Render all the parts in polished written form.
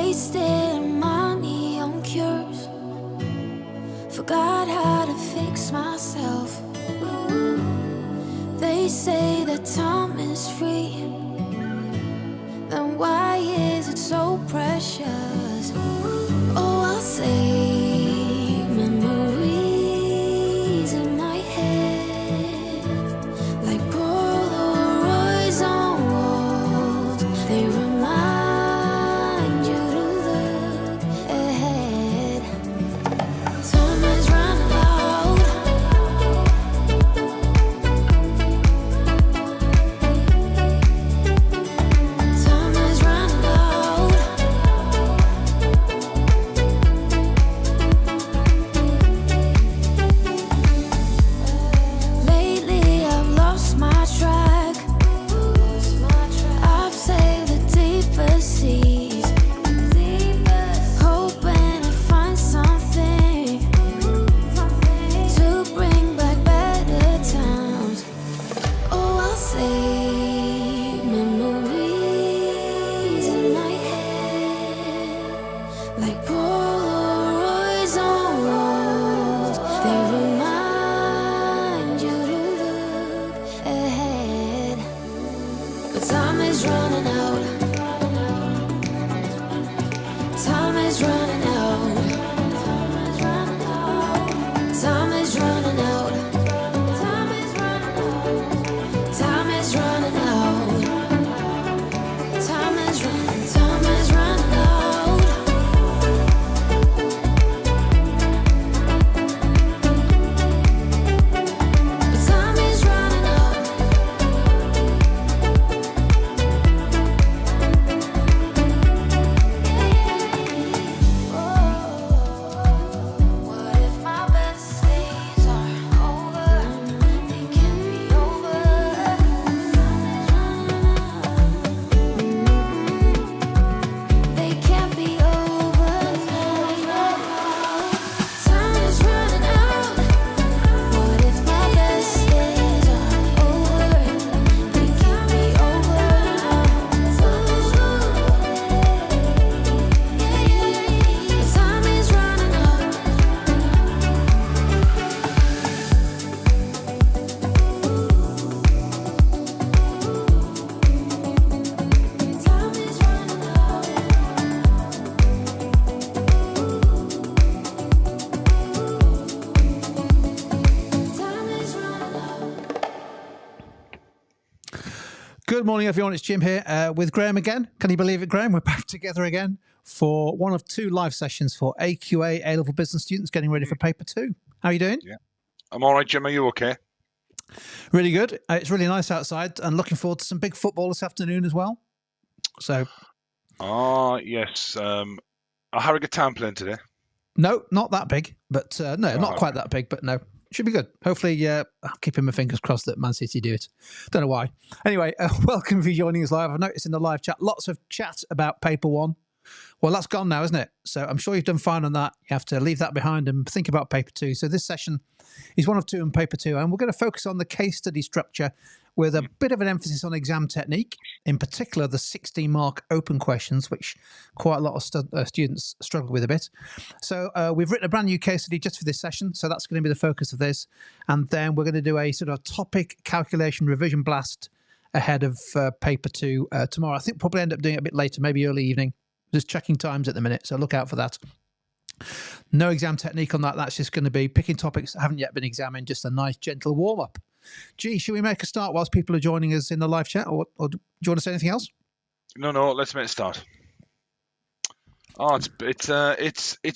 wasting money on cures. Forgot how to fix myself. They say that time is free. Then why is it so precious? Oh, I'll say memories in my head, like Polaroids on walls. They remind you to look ahead. Time is running out. Time is running out. Lately I've lost my track. I've sailed the deeper seas, hoping to find something to bring back better times. Oh, I'll say memories in my head, like Polaroids on walls. They remind you to look ahead. But time is running out. Time is running out. Time is running out. Time is running out. Time is running out. Time is running. Time is running out. But time is running out. What if my best days are over? They can be over. They can't be over now. Time is running out. What if my best days are over? They can't be over now. Time is running out. Time is running out. Time is running out. Good morning, everyone. It's Jim here with Graham again. Can you believe it, Graham? We're back together again for one of two live sessions for AQA A-level business students getting ready for paper 2. How are you doing? Yeah. I'm all right, Jim. Are you okay? Really good. It's really nice outside and looking forward to some big football this afternoon as well. So, Yes. A Harrogate Town playing today. no, not that big, but no, not okay. quite that big, but no. Should be good. Hopefully, I'm keeping my fingers crossed that Man City do it. Don't know why. Anyway, welcome for joining us live. I've noticed in the live chat, lots of chat about paper 1. Well, that's gone now, isn't it? So I'm sure you've done fine on that. You have to leave that behind and think about paper 2. So this session is one of 2 in paper 2, and we're going to focus on the case study structure with a bit of an emphasis on exam technique, in particular the 16-mark open questions, which quite a lot of students struggle with a bit. So we've written a brand new case study just for this session, so that's going to be the focus of this. And then we're going to do a sort of topic calculation revision blast ahead of paper 2 tomorrow. I think we'll probably end up doing it a bit later, maybe early evening. Just checking times at the minute, so look out for that. No exam technique on that. That's just going to be picking topics that haven't yet been examined, just a nice, gentle warm-up. Gee, should we make a start whilst people are joining us in the live chat, or do you want to say anything else? No, let's make a start. Oh, it's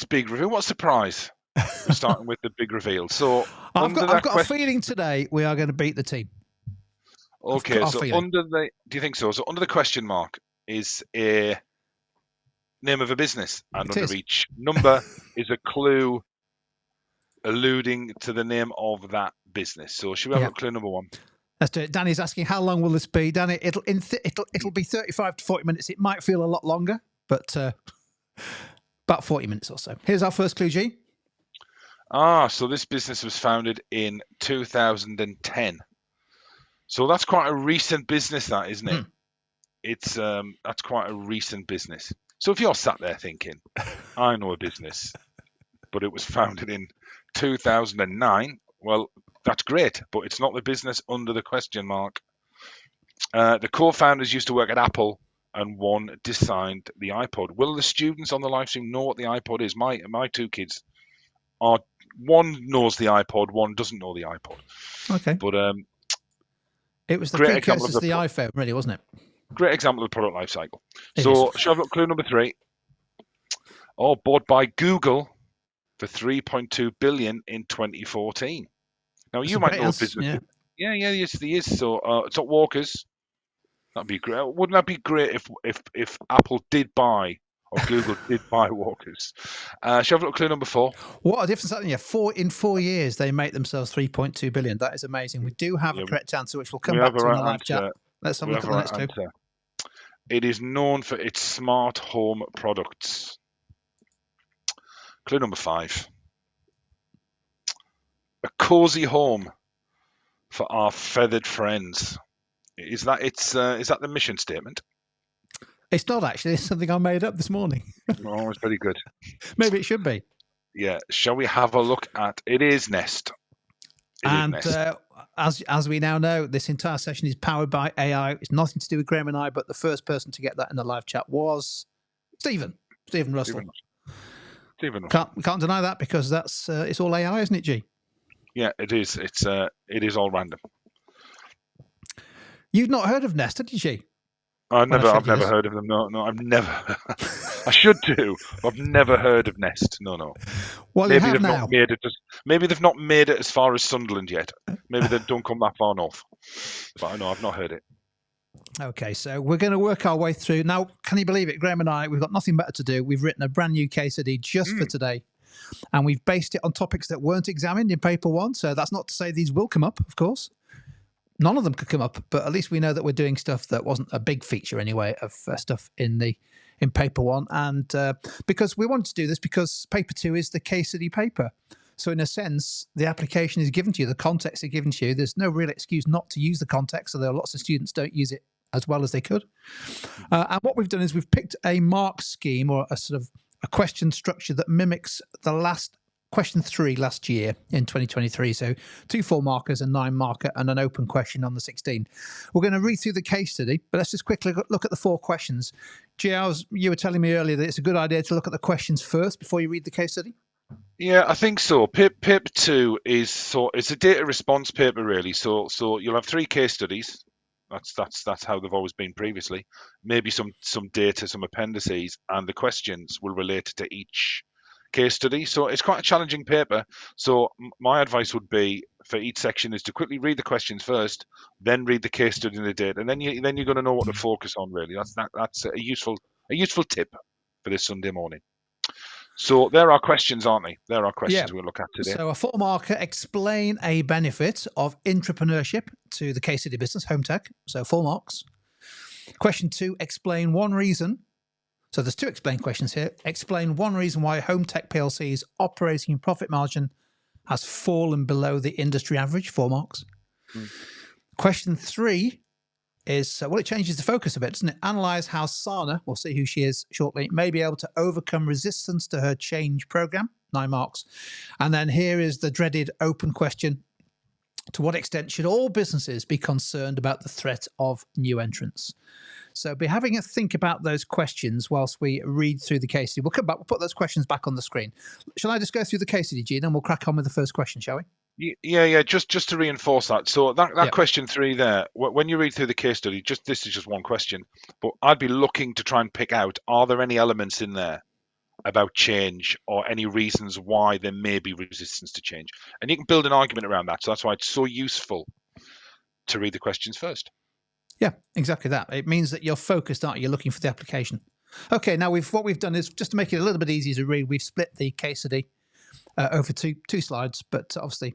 big reveal. What a surprise! We're starting with the big reveal. So I've got a feeling today we are going to beat the team. Okay, I've so feeling. under the, do you think so? So under the question mark is a name of a business, and It under is. each number is a clue alluding to the name of that business. So should we have Yeah. a clue number 1? Let's do it. Danny's asking, how long will this be? Danny, it'll be 35 to 40 minutes. It might feel a lot longer, but about 40 minutes or so. Here's our first clue, G. So this business was founded in 2010. So that's quite a recent business, that, isn't it? It's that's quite a recent business. So if you're sat there thinking, I know a business, but it was founded in 2009, well, that's great, but it's not the business under the question mark. The co-founders used to work at Apple, and one designed the iPod. Will the students on the live stream know what the iPod is? My two kids are, one knows the iPod, one doesn't know the iPod. Okay. But It was the great example precursors of to the iPhone, really, wasn't it? great example of the product life cycle. It So is. shall I have a look, clue number 3? Oh, bought by Google for 3.2 billion in 2014. Now That's you a might great know a answer, business. yeah. Yeah, yes, he is. So it's not Walkers. That'd be great. Wouldn't that be great if Apple did buy or Google did buy Walkers? Shall I have a look, clue number 4? What a difference! Yeah, in 4 years they make themselves 3.2 billion. That is amazing. We do have Yeah, a correct answer, which we'll we come have back a to in the right live chat. answer. Let's have a We look have at a the right next clue. answer. It is known for its smart home products. Clue number 5. A cozy home for our feathered friends. Is that the mission statement? It's not actually. It's something I made up this morning. Oh, it's very good. Maybe it should be. Yeah. Shall we have a look at it? Is Nest. It is And Nest. as we now know, this entire session is powered by AI. It's nothing to do with Graham and I, but the first person to get that in the live chat was Stephen Russell. Stephen Russell. We can't deny that because that's it's all AI, isn't it, G? Yeah, it is. It is all random. You've not heard of Nest, had you, G? I've never this. heard of them. No, I've never. I should do. I've never heard of Nest. No. Well, Maybe you have they've now. not made it. Maybe they've not made it as far as Sunderland yet. Maybe they don't come that far north. But I know I've not heard it. Okay, so we're going to work our way through. Now, can you believe it? Graham and I, we've got nothing better to do. We've written a brand new case study just for today. And we've based it on topics that weren't examined in paper 1. So that's not to say these will come up, of course. None of them could come up, but at least we know that we're doing stuff that wasn't a big feature anyway of stuff in paper 1. And because we wanted to do this because paper 2 is the case study paper. So in a sense, the application is given to you, the context is given to you. There's no real excuse not to use the context. So there are lots of students don't use it as well as they could. And what we've done is we've picked a mark scheme or a sort of a question structure that mimics the last question 3 last year in 2023. So 2 full markers, a 9 marker, and an open question on the 16. We're going to read through the case study, but let's just quickly look at the 4 questions. Giles, you were telling me earlier that it's a good idea to look at the questions first before you read the case study. Yeah, I think so. Paper 2 it's a data response paper really. So you'll have 3 case studies. That's how they've always been previously. Maybe some data, some appendices, and the questions will relate to each case study. So it's quite a challenging paper. So my advice would be for each section is to quickly read the questions first, then read the case study and the data, and then you're going to know what to focus on. Really, that's a useful tip for this Sunday morning. So there are questions, aren't they? There are questions we'll look at today. So a 4 marker, explain a benefit of intrapreneurship to the case study business, home tech. So 4 marks. Question 2, explain one reason. So there's 2 explain questions here. Explain one reason why home tech PLC's operating profit margin has fallen below the industry average, 4 marks. Question 3 is, it changes the focus a bit, doesn't it? Analyze how Sana, we'll see who she is shortly, may be able to overcome resistance to her change program, 9 marks. And then here is the dreaded open question. To what extent should all businesses be concerned about the threat of new entrants? So be having a think about those questions whilst we read through the case study. We'll come back, we'll put those questions back on the screen. Shall I just go through the case study, Gene, and we'll crack on with the first question, shall we? Yeah. Just to reinforce that. So that question 3 there, when you read through the case study, this is just one question, but I'd be looking to try and pick out, are there any elements in there about change or any reasons why there may be resistance to change? And you can build an argument around that. So that's why it's so useful to read the questions first. Yeah, exactly that. It means that you're focused, aren't you? You're looking for the application. Okay, now what we've done is, just to make it a little bit easier to read, we've split the case study over two slides, but obviously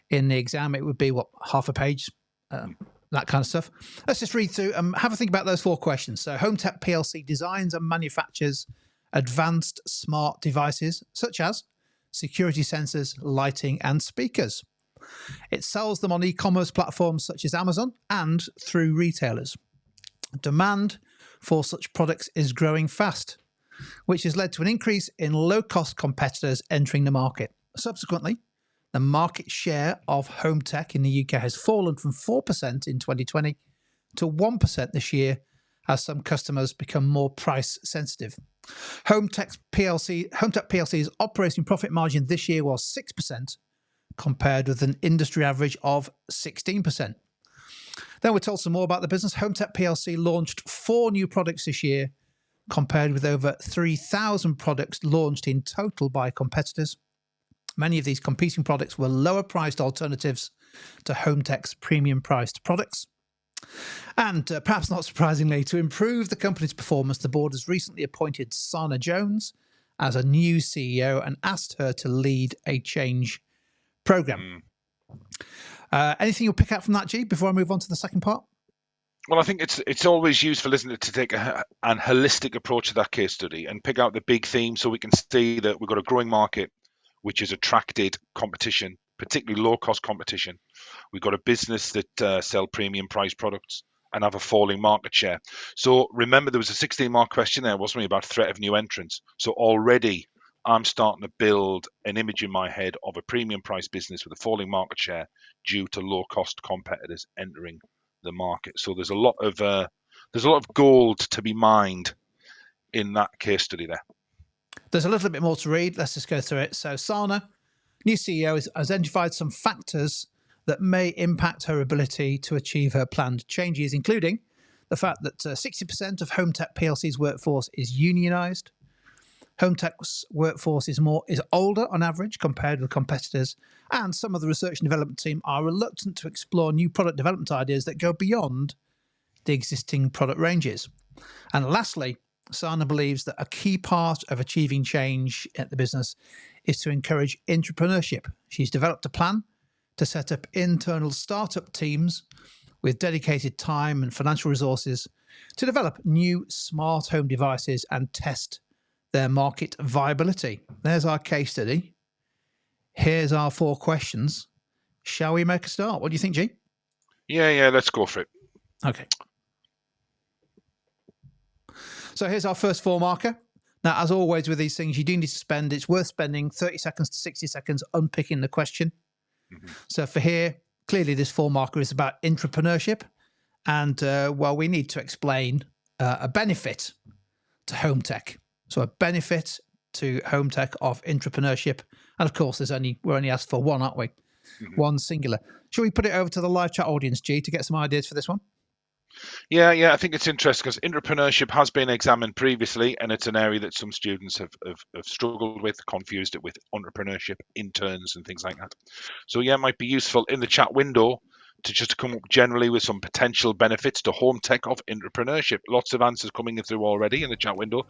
in the exam it would be half a page, that kind of stuff. Let's just read through and have a think about those 4 questions. So home tech PLC designs and manufactures advanced smart devices such as security sensors, lighting and speakers. It sells them on e-commerce platforms such as Amazon and through retailers. Demand for such products is growing fast. which has led to an increase in low-cost competitors entering the market. Subsequently, the market share of home tech in the UK has fallen from 4% in 2020 to 1% this year as some customers become more price sensitive. Home Tech PLC's operating profit margin this year was 6%, compared with an industry average of 16%. Then we're told some more about the business. Home Tech PLC launched 4 new products this year, compared with over 3,000 products launched in total by competitors. Many of these competing products were lower priced alternatives to Home Tech's premium priced products. And perhaps not surprisingly, to improve the company's performance, the board has recently appointed Sana Jones as a new CEO and asked her to lead a change program. Anything you'll pick out from that, G, before I move on to the second part? Well, I think it's always useful, isn't it, to take an holistic approach to that case study and pick out the big themes so we can see that we've got a growing market which has attracted competition, particularly low-cost competition. We've got a business that sell premium price products and have a falling market share. So remember, there was a 16-mark question there, wasn't it, about threat of new entrants. So already I'm starting to build an image in my head of a premium price business with a falling market share due to low-cost competitors entering the market. So there's a lot of gold to be mined in that case study there. There's a little bit more to read. Let's just go through it. So Sana, new CEO, has identified some factors that may impact her ability to achieve her planned changes, including the fact that 60% of Home Tech PLC's workforce is unionised. Home Tech's workforce is older on average compared with competitors, and some of the research and development team are reluctant to explore new product development ideas that go beyond the existing product ranges. And lastly, Sana believes that a key part of achieving change at the business is to encourage intrapreneurship. She's developed a plan to set up internal startup teams with dedicated time and financial resources to develop new smart home devices and test their market viability. There's our case study. Here's our 4 questions. Shall we make a start? What do you think, G? Yeah, let's go for it. Okay. So here's our first 4 marker. Now, as always with these things, you do need to it's worth spending 30 seconds to 60 seconds unpicking the question. Mm-hmm. So for here, clearly this 4 marker is about intrapreneurship. And, we need to explain a benefit to Home Tech. So a benefit to Home Tech of intrapreneurship. And of course, we're only asked for 1, aren't we? Mm-hmm. 1 singular. Shall we put it over to the live chat audience, G, to get some ideas for this one? Yeah, I think it's interesting because intrapreneurship has been examined previously, and it's an area that some students have struggled with, confused it with entrepreneurship, interns, and things like that. So yeah, it might be useful in the chat window to just come up generally with some potential benefits to Home Tech of intrapreneurship. Lots of answers coming through already in the chat window.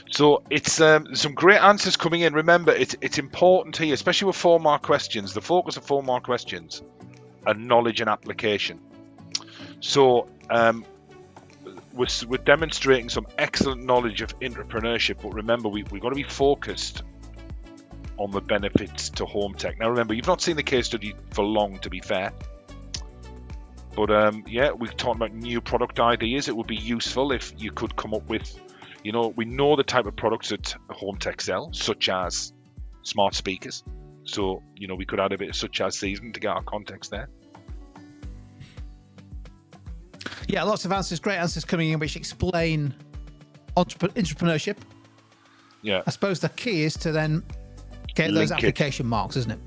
So it's some great answers coming in. Remember, it's important here, especially with 4-mark questions. The focus of 4-mark questions are knowledge and application. So we're demonstrating some excellent knowledge of intrapreneurship, but remember, we've got to be focused on the benefits to Home Tech. Now, remember, you've not seen the case study for long, to be fair. But we've talked about new product ideas. It would be useful if you could come up with, we know the type of products that Home Tech sell, such as smart speakers. So, we could add a bit of such as season to get our context there. Yeah, lots of answers, great answers coming in, which explain entrepreneurship. Yeah. I suppose the key is to then get those application marks, isn't it?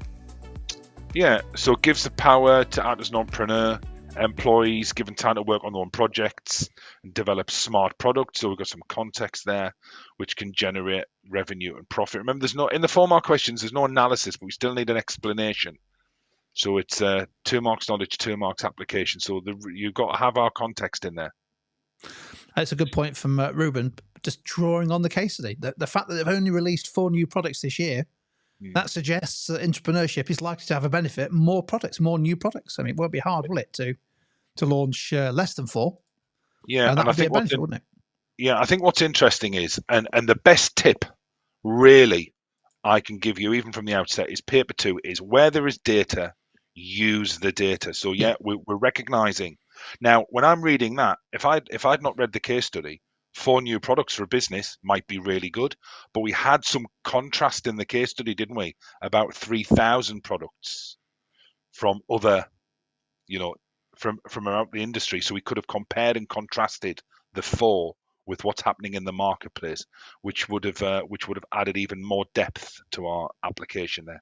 Yeah, so it gives the power to act as an entrepreneur, employees given time to work on their own projects and develop smart products. So we've got some context there which can generate revenue and profit. Remember, in the 4-mark questions, there's no analysis, but we still need an explanation. So it's 2 marks knowledge, 2 marks application. So you've got to have our context in there. That's a good point from Ruben, just drawing on the case study. The fact that they've only released 4 new products this year, that suggests that entrepreneurship is likely to have a benefit, more products, more new products. I mean, it won't be hard, will it, to launch less than 4? Yeah, and that would be a benefit, wouldn't it? Yeah, I think what's interesting is, and the best tip, really, I can give you, even from the outset, is paper 2, is where there is data, use the data. So we're recognizing Now, when I'm reading that, if I'd not read the case study, 4 new products for a business might be really good, but we had some contrast in the case study, didn't we? About 3,000 products from other, from around the industry. So we could have compared and contrasted the 4 with what's happening in the marketplace, which would have added even more depth to our application there.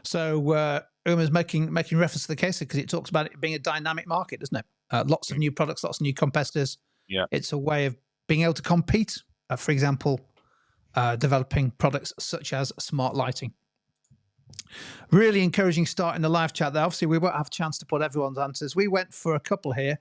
So Uma's making reference to the case because it talks about it being a dynamic market, doesn't it? Lots of new products, lots of new competitors. Yeah, it's a way of being able to compete. For example, developing products such as smart lighting. Really encouraging start in the live chat there. Obviously, we won't have a chance to put everyone's answers. We went for a couple here.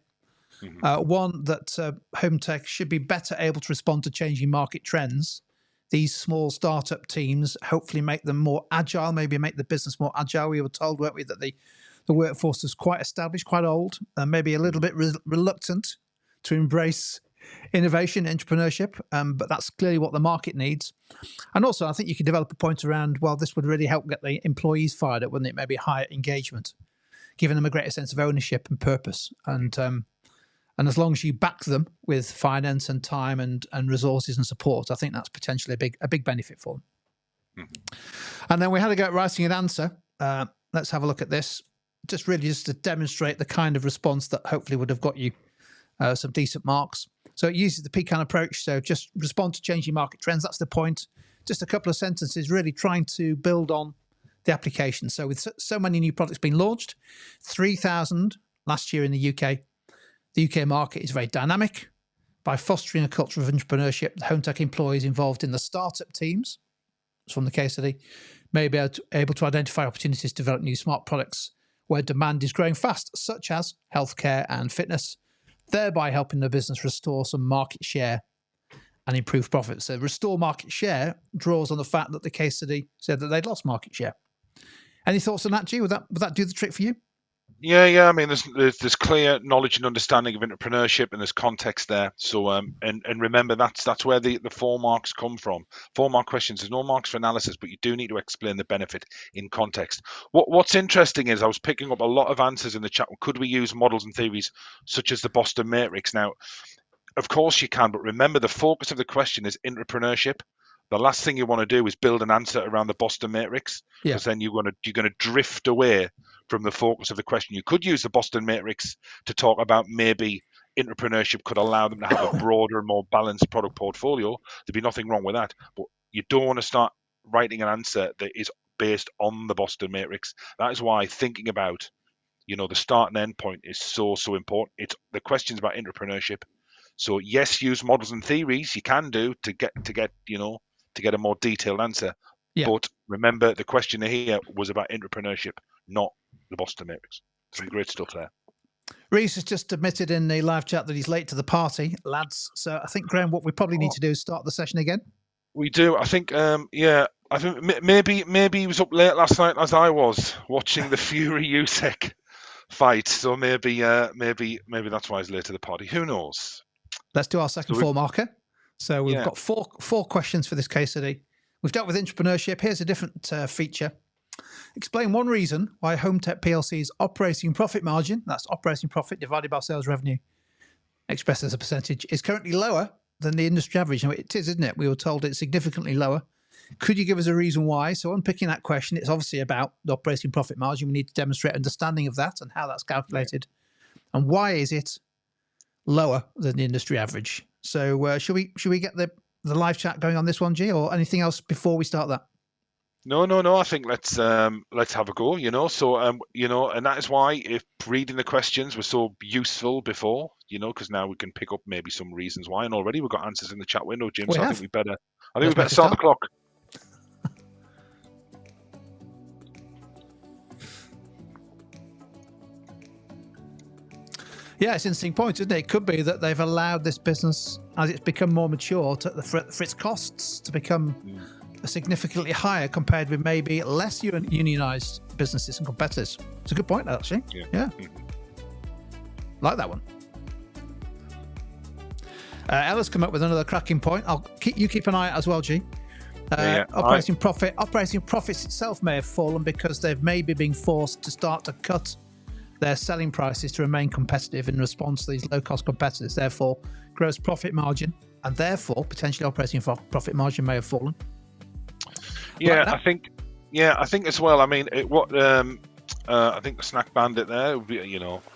One that home tech should be better able to respond to changing market trends. These small startup teams hopefully make them more agile, maybe make the business more agile. We were told, weren't we, that the workforce is quite established, quite old, and maybe a little bit reluctant to embrace innovation, entrepreneurship, but that's clearly what the market needs. And also, I think you could develop a point around, well, this would really help get the employees fired up, wouldn't it? Maybe higher engagement, giving them a greater sense of ownership and purpose. And as long as you back them with finance and time and resources and support, I think that's potentially a big benefit for them. And then we had to go writing an answer. Let's have a look at this. Just to demonstrate the kind of response that hopefully would have got you some decent marks. So it uses the pecan approach. So just respond to changing market trends. That's the point. Just a couple of sentences, really trying to build on the application. So with so many new products being launched, 3,000 last year in the UK. The UK market is very dynamic. By fostering a culture of entrepreneurship, the home tech employees involved in the startup teams, from the case study, may be able to identify opportunities to develop new smart products where demand is growing fast, such as healthcare and fitness, thereby helping the business restore some market share and improve profits. So restore market share draws on the fact that the case study said that they'd lost market share. Any thoughts on that, G? Would that do the trick for you? Yeah. I mean, there's clear knowledge and understanding of entrepreneurship, and there's context there. So and remember that's where the 4 marks come from. 4 mark questions. There's no marks for analysis, but you do need to explain the benefit in context. What's interesting is I was picking up a lot of answers in the chat. Could we use models and theories such as the Boston Matrix? Now, of course you can, but remember the focus of the question is entrepreneurship. The last thing you want to do is build an answer around the Boston Matrix, because then you're going to drift away from the focus of the question. You could use the Boston Matrix to talk about maybe entrepreneurship could allow them to have a broader and more balanced product portfolio. There'd be nothing wrong with that, but you don't want to start writing an answer that is based on the Boston Matrix. That is why thinking about, the start and end point is so important. It's the questions about entrepreneurship. So yes, use models and theories. You can do to get a more detailed answer. Yeah. But remember, the question here was about entrepreneurship, not the Boston Matrix. Some great stuff there. Reese has just admitted in the live chat that he's late to the party, lads. So I think, Graham, what we probably need to do is start the session again. We do. I think, I think maybe he was up late last night as I was watching the Fury Usyk fight. So maybe that's why he's late to the party. Who knows? Let's do our second 4 marker. So we've got four questions for this case study. We've dealt with entrepreneurship. Here's a different feature. Explain one reason why Home Tech PLC's operating profit margin, that's operating profit divided by sales revenue, expressed as a percentage, is currently lower than the industry average. Now, it is, isn't it? We were told it's significantly lower. Could you give us a reason why? So unpicking that question, it's obviously about the operating profit margin. We need to demonstrate understanding of that and how that's calculated. And why is it lower than the industry average? So should we get the live chat going on this one, G, or anything else before we start that? No. I think let's have a go. So and that is why if reading the questions was so useful before, because now we can pick up maybe some reasons why, and already we've got answers in the chat window, Jim. So I think we better start the clock. Yeah, it's an interesting point, isn't it? It could be that they've allowed this business, as it's become more mature, for its costs to become significantly higher compared with maybe less unionized businesses and competitors. It's a good point, actually. Yeah. Like that one. Ella's come up with another cracking point. You keep an eye out as well, G. Operating profits itself may have fallen because they've maybe been forced to start to cut their selling prices to remain competitive in response to these low-cost competitors. Therefore, gross profit margin and therefore potentially operating profit margin may have fallen. Yeah, Like I think. Yeah, I think as well. I mean, I think the Snack Bandit there. We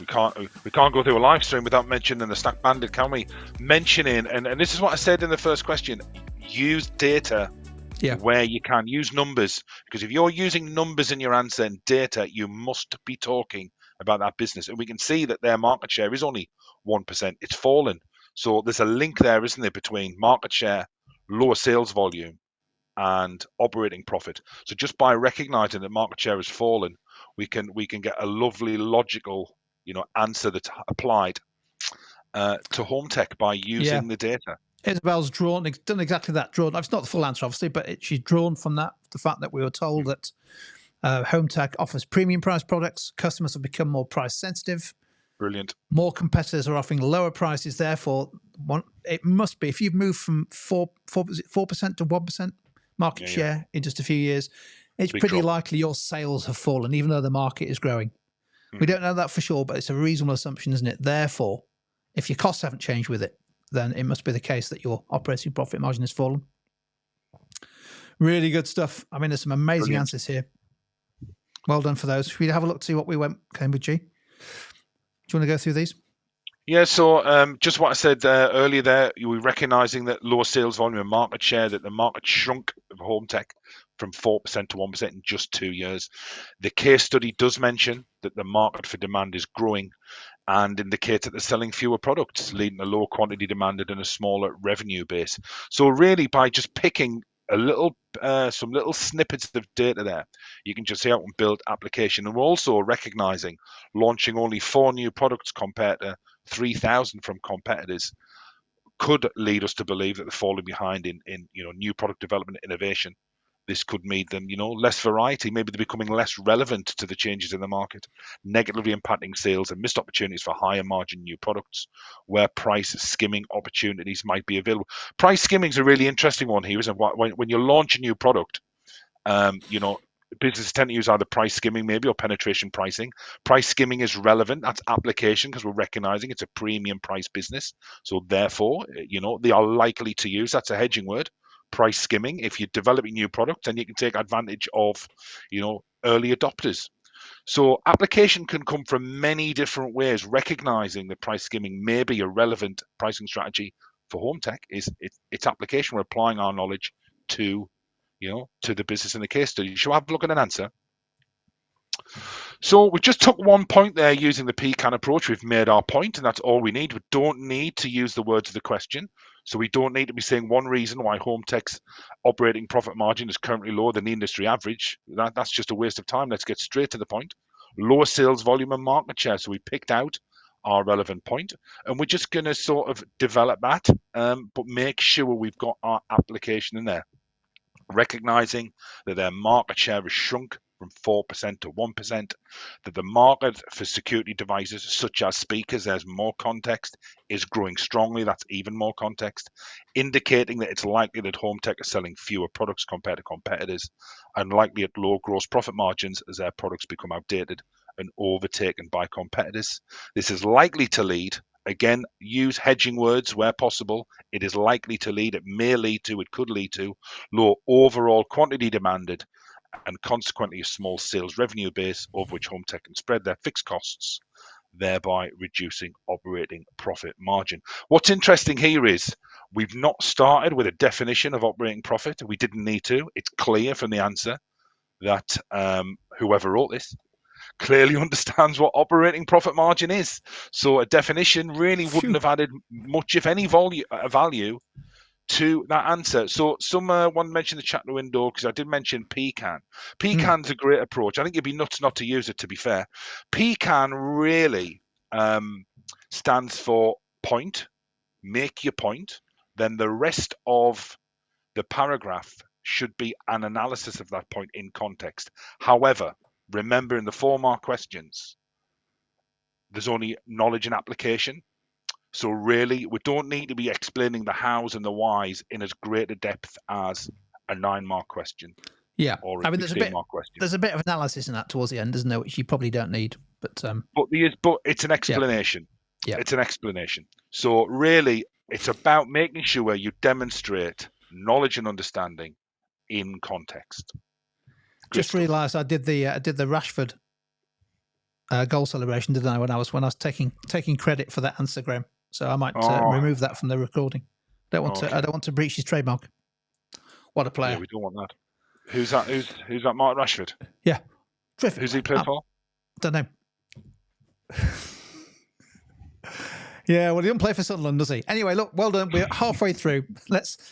can't go through a live stream without mentioning the Snack Bandit, can we? Mentioning and this is what I said in the first question. Use data where you can. Use numbers, because if you're using numbers in your answer and data, you must be talking about that business. And we can see that their market share is only 1%. It's fallen. So there's a link there, isn't there, between market share, lower sales volume, and operating profit. So just by recognizing that market share has fallen, we can get a lovely logical answer that's applied to home tech by using the data. Isabel's done exactly that. It's not the full answer, obviously, but she's drawn from that the fact that we were told that home tech offers premium price products. Customers have become more price sensitive. Brilliant. More competitors are offering lower prices. Therefore, it must be, if you've moved from 4% to 1% market share in just a few years, it's Big pretty drop. likely your sales have fallen, even though the market is growing. We don't know that for sure, but it's a reasonable assumption, isn't it? Therefore, if your costs haven't changed with it, then it must be the case that your operating profit margin has fallen. Really good stuff. I mean, there's some amazing answers here. Well done for those. Should we have a look to see what we came with, G? Do you want to go through these? Yeah, so just what I said earlier there, you were recognising that lower sales volume and market share, that the market shrunk of home tech from 4% to 1% in just 2 years. The case study does mention that the market for demand is growing and indicates that they're selling fewer products, leading to lower quantity demanded and a smaller revenue base. So really, by just picking some little snippets of data there, you can just see how we build application. And we're also recognizing launching only 4 new products compared to 3,000 from competitors could lead us to believe that they're falling behind in new product development and innovation. This could mean them, less variety. Maybe they're becoming less relevant to the changes in the market, negatively impacting sales and missed opportunities for higher margin new products where price skimming opportunities might be available. Price skimming is a really interesting one here, isn't it? When you launch a new product, businesses tend to use either price skimming maybe or penetration pricing. Price skimming is relevant. That's application, because we're recognizing it's a premium price business. So therefore, they are likely to use, that's a hedging word, price skimming. If you're developing new products, then you can take advantage of, early adopters. So application can come from many different ways. Recognizing that price skimming may be a relevant pricing strategy for home tech is its application. We're applying our knowledge to the business in the case study. Shall we have a look at an answer? So we just took one point there using the pecan approach. We've made our point, and that's all we need. We don't need to use the words of the question. So we don't need to be saying one reason why home tech's operating profit margin is currently lower than the industry average. That's just a waste of time. Let's get straight to the point. Lower sales volume and market share. So we picked out our relevant point, and we're just going to sort of develop that, but make sure we've got our application in there. Recognizing that their market share has shrunk from 4% to 1%, that the market for security devices such as speakers, there's more context, is growing strongly. That's even more context, indicating that it's likely that home tech is selling fewer products compared to competitors and likely at low gross profit margins as their products become outdated and overtaken by competitors. This is likely to lead, again, use hedging words where possible. It is likely to lead, it may lead to, it could lead to low overall quantity demanded and consequently a small sales revenue base over which home tech can spread their fixed costs, thereby reducing operating profit margin. What's interesting here is we've not started with a definition of operating profit. We didn't need to. It's clear from the answer that whoever wrote this clearly understands what operating profit margin is. So a definition really wouldn't have added much, if any, value to that answer. So someone mentioned the chat window, because I did mention pecan. Pecan's a great approach. I think you'd be nuts not to use it, to be fair. Pecan really stands for point, make your point. Then the rest of the paragraph should be an analysis of that point in context. However, remember, in the 4-mark questions, there's only knowledge and application. So really, we don't need to be explaining the hows and the whys in as great a depth as a 9-mark question. Yeah, or a 16-mark question. There's a bit of analysis in that towards the end, isn't there, which you probably don't need. But But it's an explanation. Yeah. It's an explanation. So really, it's about making sure you demonstrate knowledge and understanding in context. Good just stuff. realised I did the Rashford goal celebration, didn't I? When I was taking credit for that answer, Graham. So I might remove that from the recording. I don't want to breach his trademark. What a player! Yeah, we don't want that. Who's that? Who's that? Mark Rashford. Yeah, terrific. Who's he played for? Don't know. Yeah, well, he doesn't play for Sunderland, does he? Anyway, look, well done. We're halfway through.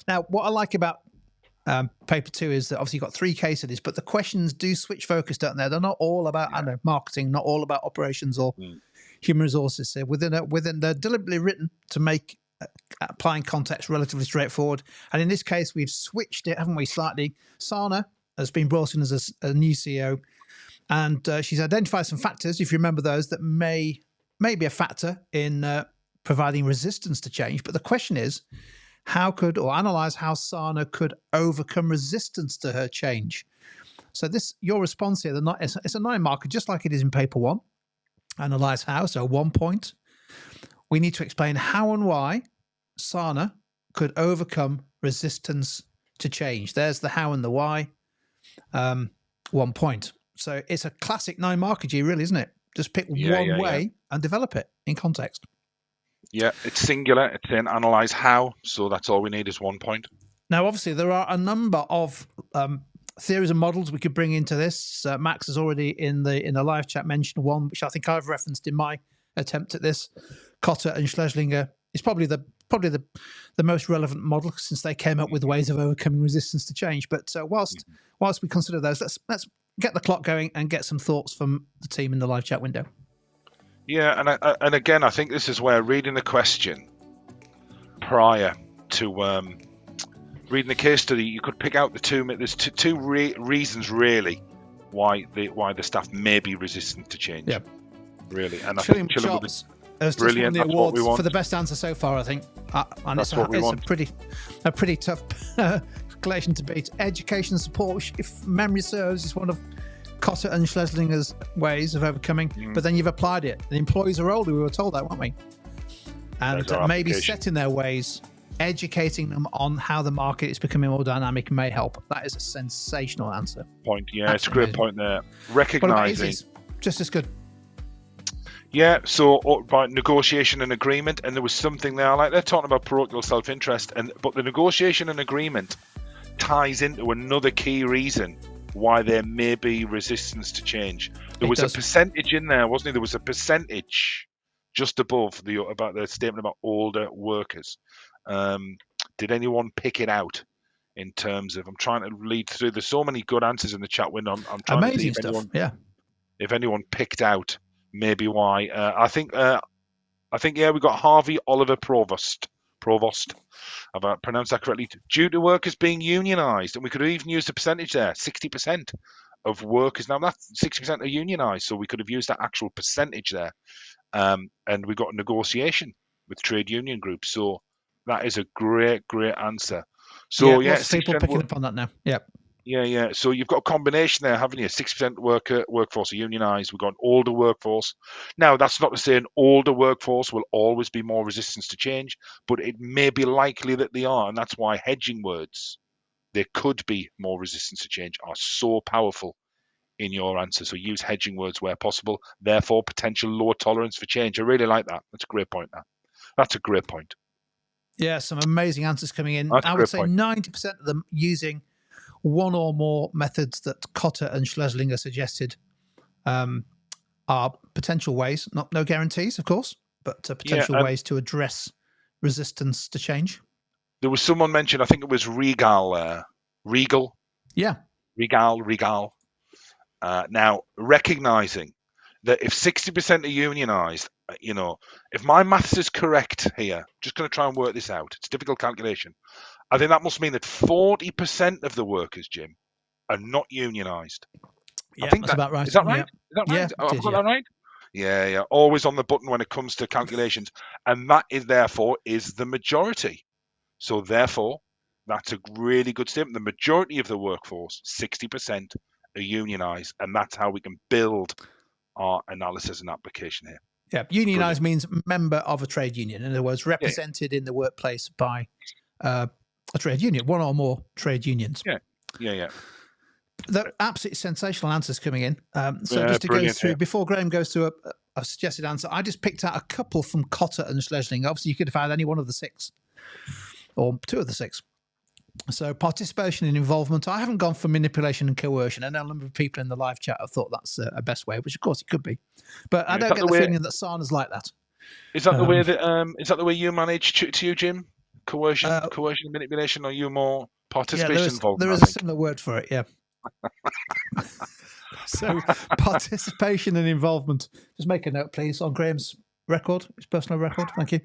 Now. What I like about paper 2 is that obviously you've got 3 case studies, but the questions do switch focus, don't they? They're not all about marketing, not all about operations or human resources. So they're deliberately written to make applying context relatively straightforward. And in this case, we've switched it, haven't we, slightly? Sana has been brought in as a new CEO, and she's identified some factors, if you remember those, that may be a factor in providing resistance to change. But the question is, analyze how Sana could overcome resistance to her change. So your response here, it's a 9 marker, just like it is in paper 1. Analyze how, so 1 point. We need to explain how and why Sana could overcome resistance to change. There's the how and the why. 1 point. So it's a classic 9 marker, G, really, isn't it? Just pick one way and develop it in context. Yeah, it's singular. It's saying analyze how, so that's all we need is 1 point. Now, obviously, there are a number of theories and models we could bring into this. Max has already in the live chat mentioned one, which I think I've referenced in my attempt at this. Cotter and Schlesinger is probably the most relevant model, since they came up with ways of overcoming resistance to change. But whilst we consider those, let's get the clock going and get some thoughts from the team in the live chat window. Yeah, and again, I think this is where reading the question prior to reading the case study, you could pick out there's two reasons really why the staff may be resistant to change. Yeah, really, and I think Chops has just won the awards for the best answer so far, I think, and it's a pretty tough collection to beat. Education support, if memory serves, is one of Cotter and Schlesinger's ways of overcoming, but then you've applied it. The employees are older, we were told that, weren't we? And maybe setting their ways, educating them on how the market is becoming more dynamic may help. That is a sensational answer. Point, yeah, it's a great point there. Recognizing, just as good. Yeah, so by negotiation and agreement, and there was something there, like they're talking about parochial self-interest, but the negotiation and agreement ties into another key reason why there may be resistance to change. There was a percentage in there, wasn't there? There was a percentage just above about the statement about older workers. Did anyone pick it out in terms of? I'm trying to lead through. There's so many good answers in the chat window. I'm trying Amazing to see if anyone picked out maybe why. I think we got Harvey Oliver Provost. Have I pronounced that correctly? Due to workers being unionised, and we could have even used the percentage there. 60% of workers, now that 60% are unionised, so we could have used that actual percentage there. And we got a negotiation with trade union groups, so that is a great answer. So lots of people picking up on that now. Yeah. So you've got a combination there, haven't you? 6% workforce are unionised. We've got an older workforce. Now, that's not to say an older workforce will always be more resistant to change, but it may be likely that they are, and that's why hedging words, they could be more resistant to change, are so powerful in your answer. So use hedging words where possible. Therefore, potential lower tolerance for change. I really like that. That's a great point. That's a great point. Yeah, some amazing answers coming in. I would say 90% of them using one or more methods that Cotter and Schlesinger suggested are potential ways, no guarantees, of course, but potential ways to address resistance to change. There was someone mentioned, I think it was Regal. Yeah. Regal. Now, recognizing that if 60% are unionized, if my maths is correct here, just going to try and work this out. It's a difficult calculation. I think that must mean that 40% of the workers, Jim, are not unionised. Yeah, I think that's about right. Is that right? Yeah. Is that right? Yeah, I've got that right? Yeah. Always on the button when it comes to calculations. And that is therefore the majority. So therefore, that's a really good statement. The majority of the workforce, 60%, are unionised. And that's how we can build our analysis and application here. Yeah, unionised means member of a trade union. In other words, represented in the workplace by a trade union, one or more trade unions. Yeah. They're absolutely sensational answers coming in. So just to go through, before Graham goes through a suggested answer, I just picked out a couple from Cotter and Schlesing. Obviously, you could have had any one of the 6 or 2 of the 6. So participation and involvement. I haven't gone for manipulation and coercion. I know a number of people in the live chat have thought that's a best way, which of course it could be. But I don't get the feeling that Sana's like that. Is that the way that is that the way you manage to you, Jim? Coercion and manipulation, or are you more participation involvement? There is a similar word for it, yeah. So participation and involvement. Just make a note, please, on Graham's record, his personal record. Thank you.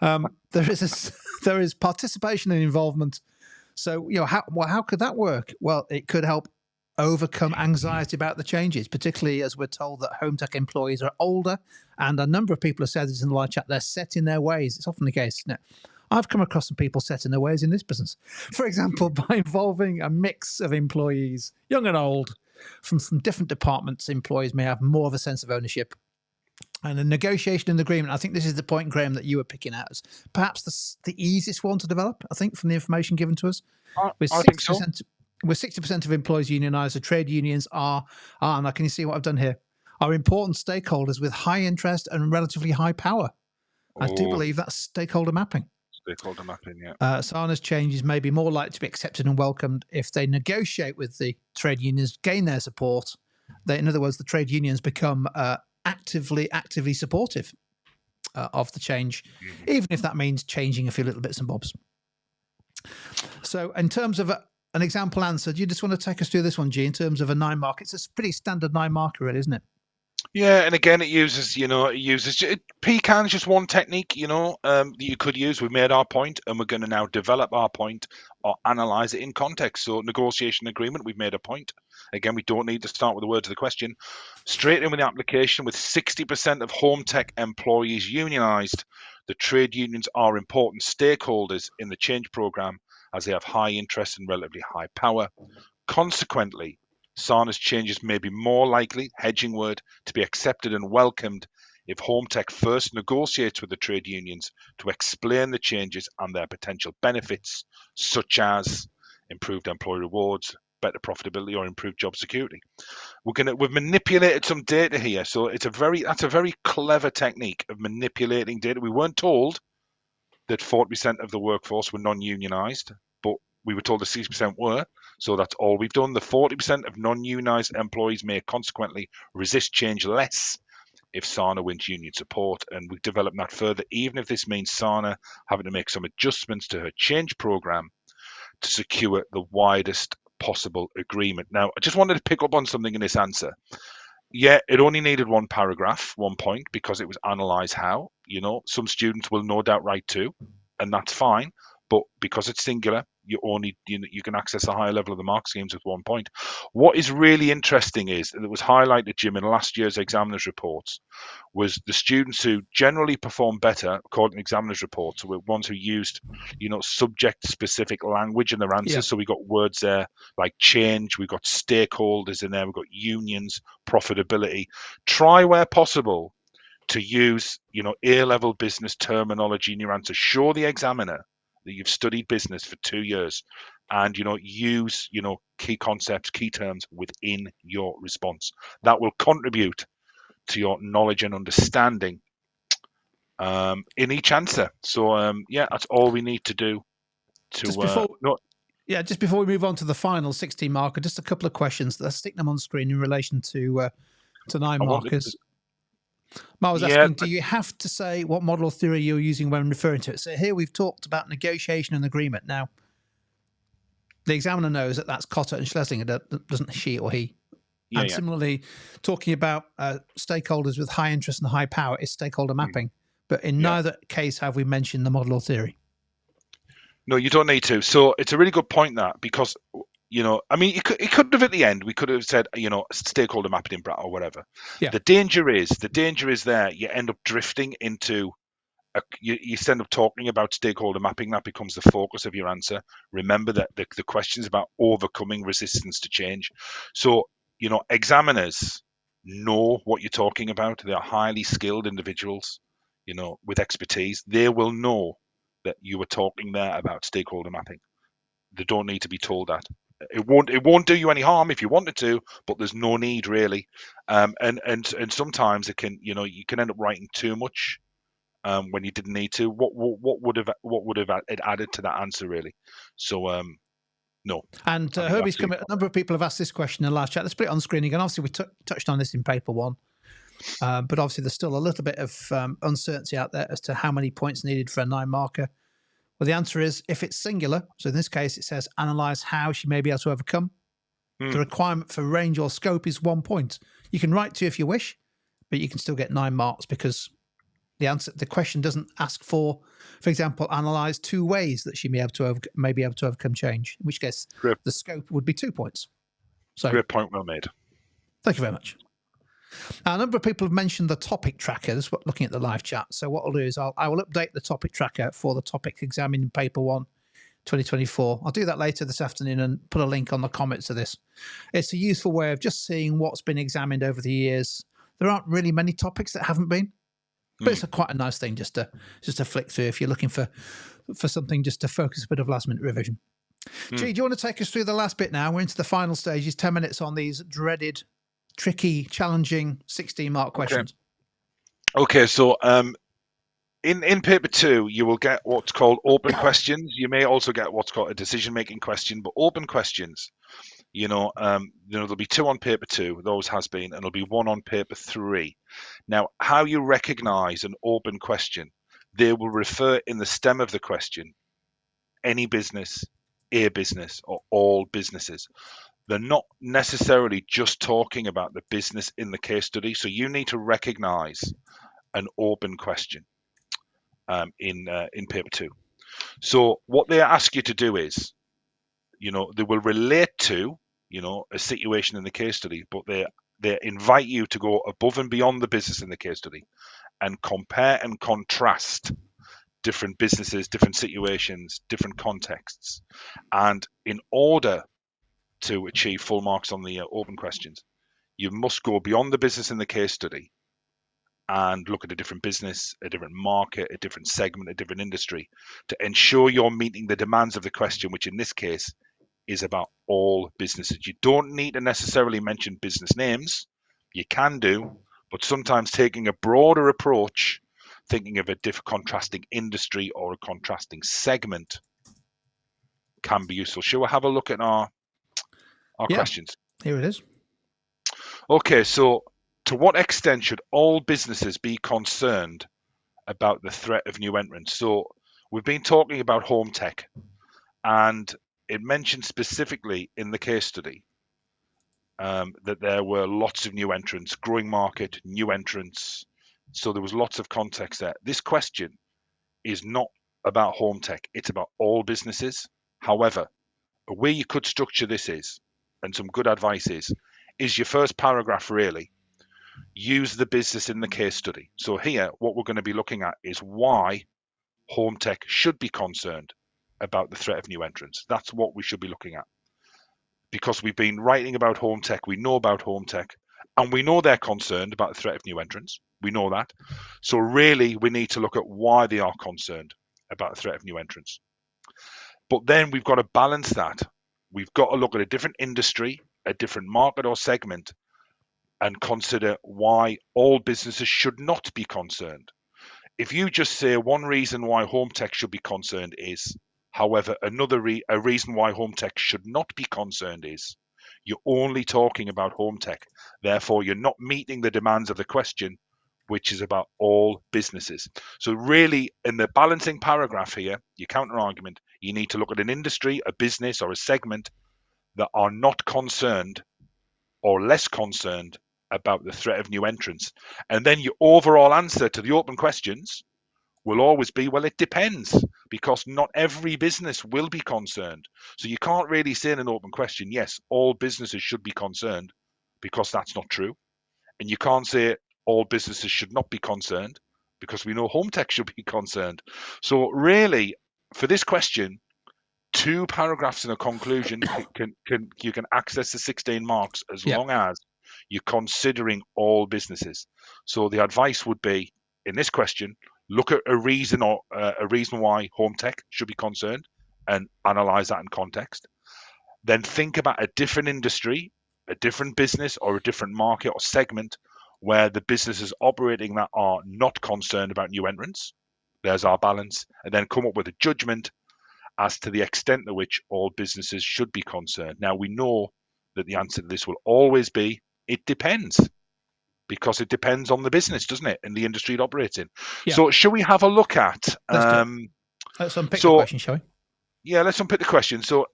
There is participation and involvement. So how could that work? Well, it could help overcome anxiety about the changes, particularly as we're told that home tech employees are older, and a number of people have said this in the live chat. They're set in their ways. It's often the case. Now, I've come across some people set in their ways in this business. For example, by involving a mix of employees, young and old, from different departments, employees may have more of a sense of ownership. And the negotiation and agreement, I think this is the point, Graham, that you were picking out as perhaps the easiest one to develop, I think, from the information given to us. I think so. With 60% of employees unionised, the trade unions are, and can you see what I've done here, are important stakeholders with high interest and relatively high power. I do believe that's stakeholder mapping. Stakeholder mapping, yeah. Sana's changes may be more likely to be accepted and welcomed if they negotiate with the trade unions, gain their support. In other words, the trade unions become actively supportive of the change, even if that means changing a few little bits and bobs. So in terms of an example answer, do you just want to take us through this one, G, in terms of a 9 mark? It's a pretty standard 9 marker, really, isn't it? Yeah, and again, it uses pecan is just one technique, that you could use. We've made our point, and we're going to now develop our point or analyze it in context. So negotiation agreement, we've made a point. Again, we don't need to start with the words of the question. Straight in with the application, with 60% of home tech employees unionized, the trade unions are important stakeholders in the change program as they have high interest and relatively high power. Consequently, Sana's changes may be more likely, hedging word, to be accepted and welcomed if home tech first negotiates with the trade unions to explain the changes and their potential benefits, such as improved employee rewards, better profitability, or improved job security. We've manipulated some data here, so that's a very clever technique of manipulating data. We weren't told that 40% of the workforce were non-unionized, but we were told the 60% were, so that's all we've done. The 40% of non-unionized employees may consequently resist change less if Sana wins union support, and we've developed that further, even if this means Sana having to make some adjustments to her change program to secure the widest possible agreement. Now, I just wanted to pick up on something in this answer. Yeah, it only needed 1 paragraph, 1 point, because it was analyze how. Some students will no doubt write 2, and that's fine. But because it's singular, you can access a higher level of the mark schemes with 1 point. What is really interesting is that it was highlighted, Jim, in last year's examiners reports, was the students who generally performed better, according to examiners reports, were ones who used, subject-specific language in their answers. Yeah. So we got words there like change, we got stakeholders in there, we got unions, profitability. Try where possible to use, A-level business terminology in your answer. Show the examiner that you've studied business for 2 years and, use, key concepts, key terms within your response. That will contribute to your knowledge and understanding in each answer. So, that's all we need to do just before we move on to the final 16 marker, just a couple of questions. Let's stick them on screen in relation to 9 markers. Mar was asking, do you have to say what model or theory you're using when referring to it? So here we've talked about negotiation and agreement. Now, the examiner knows that that's Cotter and Schlesinger, doesn't she or he? And similarly, talking about stakeholders with high interest and high power is stakeholder mapping. But in neither case have we mentioned the model or theory. No, you don't need to. So it's a really good point, that, because it could have at the end, we could have said, stakeholder mapping in Brat or whatever. Yeah. The danger is there, you end up drifting into, you end up talking about stakeholder mapping. That becomes the focus of your answer. Remember that the question is about overcoming resistance to change. So, examiners know what you're talking about. They are highly skilled individuals, with expertise. They will know that you were talking there about stakeholder mapping. They don't need to be told that. It won't do you any harm if you wanted to, but there's no need really. And sometimes it can, you can end up writing too much when you didn't need to. What would have it added to that answer really? So no. And I think Herbie's that's coming. A number of people have asked this question in the live chat. Let's put it on screen again. Obviously, we touched on this in paper one, but obviously there's still a little bit of uncertainty out there as to how many points needed for a 9 marker. Well, the answer is if it's singular. So in this case, it says analyze how she may be able to overcome. The requirement for range or scope is 1 point. You can write 2 if you wish, but you can still get 9 marks because the question doesn't ask for example, analyze 2 ways that she may be able to overcome change, in which case Great. the scope would be 2 points. So Great point, well made. Thank you very much. A number of people have mentioned the topic tracker. This is what looking at the live chat. So what I'll do is I will update the topic tracker for the topic examined in paper 1 2024. I'll do that later this afternoon and put a link on the comments of this. It's a useful way of just seeing what's been examined over the years. There aren't really many topics that haven't been, but it's quite a nice thing just to flick through if you're looking for something just to focus a bit of last minute revision. Gee, do you want to take us through the last bit now? We're into the final stages, 10 minutes on these dreaded, tricky, challenging 16-mark questions. Okay, so in paper 2, you will get what's called open questions. You may also get what's called a decision-making question, but open questions, there'll be 2 on paper 2, those has been, and there'll be 1 on paper 3. Now, how you recognize an open question, they will refer in the stem of the question, any business, a business, or all businesses. They're not necessarily just talking about the business in the case study, so you need to recognize an open question in paper 2. So what they ask you to do is, they will relate to, a situation in the case study, but they invite you to go above and beyond the business in the case study and compare and contrast different businesses, different situations, different contexts. And in order to achieve full marks on the open questions, you must go beyond the business in the case study and look at a different business, a different market, a different segment, a different industry to ensure you're meeting the demands of the question, which in this case is about all businesses. You don't need to necessarily mention business names. You can do, but sometimes taking a broader approach, thinking of a contrasting industry or a contrasting segment can be useful. Shall we have a look at our questions? Here it is. Okay, so to what extent should all businesses be concerned about the threat of new entrants? So we've been talking about home tech, and it mentioned specifically in the case study that there were lots of new entrants, growing market, new entrants. So there was lots of context there. This question is not about home tech, it's about all businesses. However, a way you could structure this is, and some good advice is your first paragraph really, use the business in the case study. So here, what we're going to be looking at is why home tech should be concerned about the threat of new entrants. That's what we should be looking at. Because we've been writing about home tech, we know about home tech, and we know they're concerned about the threat of new entrants. We know that. So really, we need to look at why they are concerned about the threat of new entrants. But then we've got to balance that. We've got to look at a different industry, a different market or segment, and consider why all businesses should not be concerned. If you just say one reason why home tech should be concerned is, however, a reason why home tech should not be concerned is, you're only talking about home tech. Therefore, you're not meeting the demands of the question, which is about all businesses. So really, in the balancing paragraph here, your counter argument, you need to look at an industry, a business, or a segment that are not concerned or less concerned about the threat of new entrants. And then your overall answer to the open questions will always be, well, it depends, because not every business will be concerned. So you can't really say in an open question, yes, all businesses should be concerned, because that's not true. And you can't say all businesses should not be concerned, because we know home tech should be concerned. So really, for this question, 2 paragraphs in a conclusion you can access the 16 marks as long as You're considering all businesses. So the advice would be, in this question, look at a reason why home tech should be concerned and analyze that in context. Then think about a different industry, a different business, or a different market or segment where the businesses operating that are not concerned about new entrants. There's our balance. And then come up with a judgment as to the extent to which all businesses should be concerned. Now, we know that the answer to this will always be, it depends, because it depends on the business, doesn't it, and the industry it operates in. Yeah. So shall we have a look at... Let's do it. Let's unpick the question, shall we? Yeah, let's unpick the question. So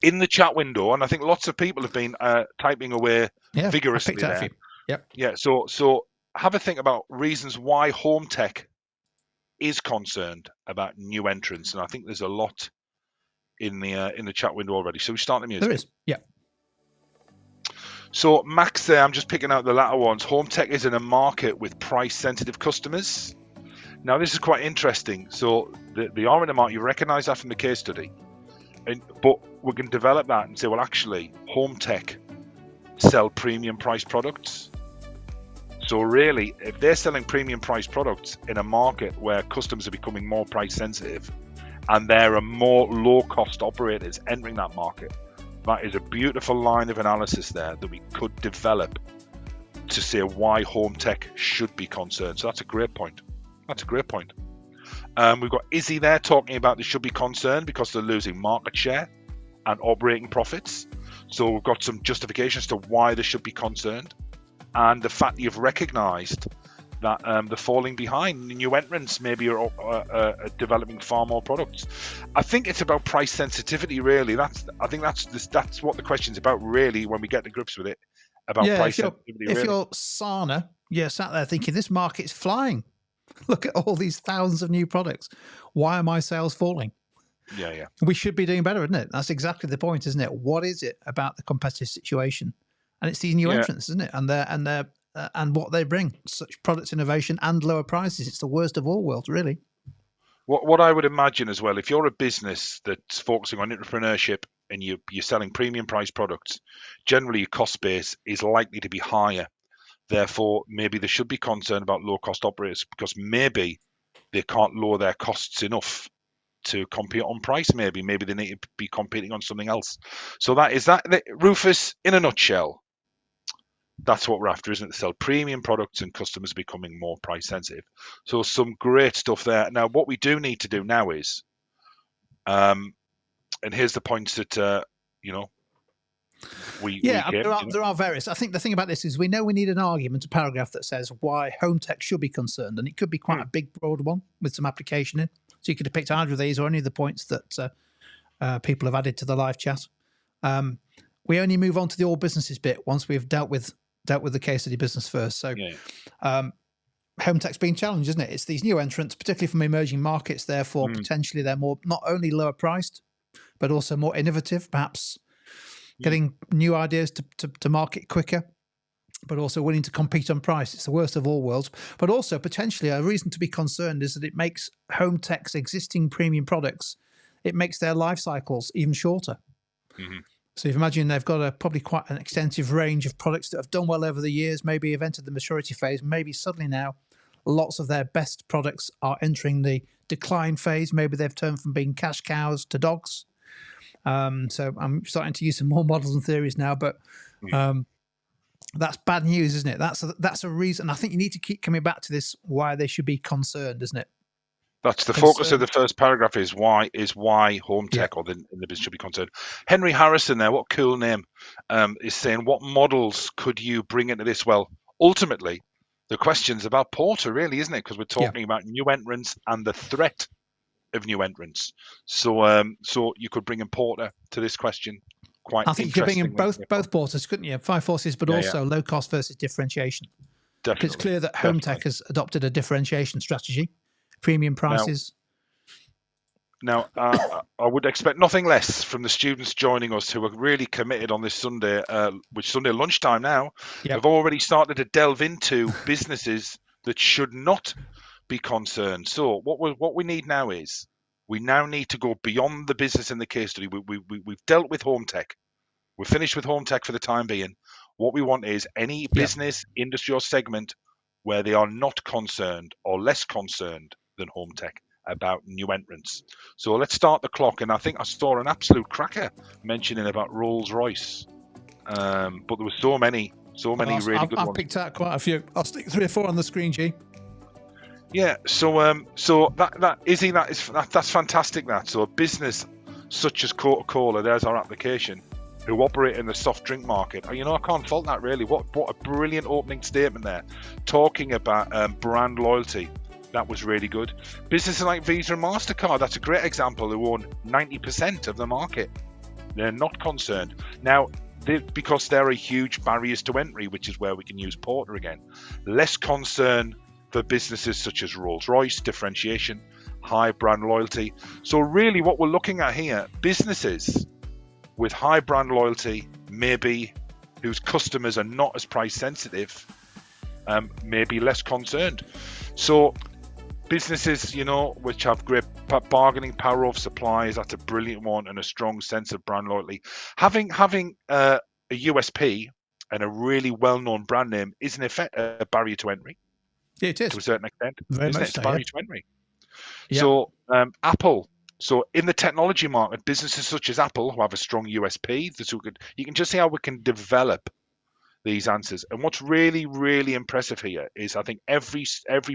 in the chat window, and I think lots of people have been typing away vigorously there. Yep. Yeah, so have a think about reasons why home tech is concerned about new entrants, and I think there's a lot in the chat window already. So we start the music. There is, yeah. So Max there, I'm just picking out the latter ones. Home tech is in a market with price-sensitive customers. Now this is quite interesting. So they are in a market. You recognise that from the case study, but we can develop that and say, well, actually, home tech sell premium price products. So really, if they're selling premium price products in a market where customers are becoming more price sensitive and there are more low cost operators entering that market, that is a beautiful line of analysis there that we could develop to say why home tech should be concerned. So that's a great point. That's a great point. We've got Izzy there talking about they should be concerned because they're losing market share and operating profits. So we've got some justifications to why they should be concerned. And the fact that you've recognised that they're falling behind. New entrants maybe are developing far more products. I think it's about price sensitivity, really. I think that's what the question's about, really, when we get to grips with it, about price sensitivity. If you're Sana, you're sat there thinking, this market's flying. Look at all these thousands of new products. Why are my sales falling? Yeah. We should be doing better, isn't it? That's exactly the point, isn't it? What is it about the competitive situation? And it's these new entrants, isn't it? And what they bring, such product innovation and lower prices. It's the worst of all worlds, really. What I would imagine as well, if you're a business that's focusing on entrepreneurship and you're selling premium price products, generally your cost base is likely to be higher. Therefore, maybe they should be concerned about low cost operators because maybe they can't lower their costs enough to compete on price. Maybe they need to be competing on something else. So Rufus, in a nutshell. That's what we're after, isn't it? To sell premium products and customers becoming more price sensitive. So some great stuff there. Now, what we do need to do now is, and here's the points that there are various. I think the thing about this is we know we need an argument, a paragraph that says why home tech should be concerned, and it could be quite a big, broad one with some application in. So you could have picked either of these or any of the points that people have added to the live chat. We only move on to the all businesses bit once we've dealt with the case study business first. So home tech's been challenged, isn't it? It's these new entrants, particularly from emerging markets. Therefore, potentially they're more not only lower priced, but also more innovative, perhaps getting new ideas to market quicker, but also willing to compete on price. It's the worst of all worlds. But also potentially a reason to be concerned is that it makes home tech's existing premium products, it makes their life cycles even shorter. Mm-hmm. So if you imagine they've got probably quite an extensive range of products that have done well over the years, maybe have entered the maturity phase, maybe suddenly now lots of their best products are entering the decline phase. Maybe they've turned from being cash cows to dogs. So I'm starting to use some more models and theories now, but that's bad news, isn't it? That's a reason. I think you need to keep coming back to this, why they should be concerned, isn't it? That's the focus of the first paragraph is why home tech or the business should be concerned. Henry Harrison there, what a cool name, is saying, what models could you bring into this? Well, ultimately, the question's about Porter, really, isn't it? Because we're talking about new entrants and the threat of new entrants. So you could bring in Porter to this question. I think you could bring in both Porters, couldn't you? 5 forces, but also low cost versus differentiation. Definitely. It's clear that home tech has adopted a differentiation strategy. Premium prices. Now, I would expect nothing less from the students joining us who are really committed on this Sunday, which Sunday lunchtime now, have already started to delve into businesses that should not be concerned. So what we need now is we now need to go beyond the business in the case study. We've dealt with home tech. We're finished with home tech for the time being. What we want is any business, industry, or segment where they are not concerned or less concerned than home tech about new entrants. So let's start the clock. And I think I saw an absolute cracker mentioning about Rolls-Royce, but there were so many really good I've ones. picked out quite a few. I'll stick 3 or 4 on the screen, G. Yeah, so that's fantastic. That so a business such as Coca-Cola, there's our application, who operate in the soft drink market. I can't fault that really. What a brilliant opening statement there, talking about brand loyalty. That was really good. Businesses like Visa and MasterCard, that's a great example, who own 90% of the market. They're not concerned now. Because there are huge barriers to entry, which is where we can use Porter again. Less concern for businesses such as Rolls-Royce, differentiation, high brand loyalty. So really what we're looking at here, businesses with high brand loyalty, maybe whose customers are not as price sensitive, may be less concerned. So businesses, which have great bargaining power of suppliers, that's a brilliant one, and a strong sense of brand loyalty. Having a USP and a really well-known brand name is in effect a barrier to entry. Yeah, it is. To a certain extent, Very isn't much it? It's so, a barrier yeah. to entry. Yeah. So Apple. So in the technology market, businesses such as Apple, who have a strong USP, you can just see how we can develop these answers. And what's really, really impressive here is I think every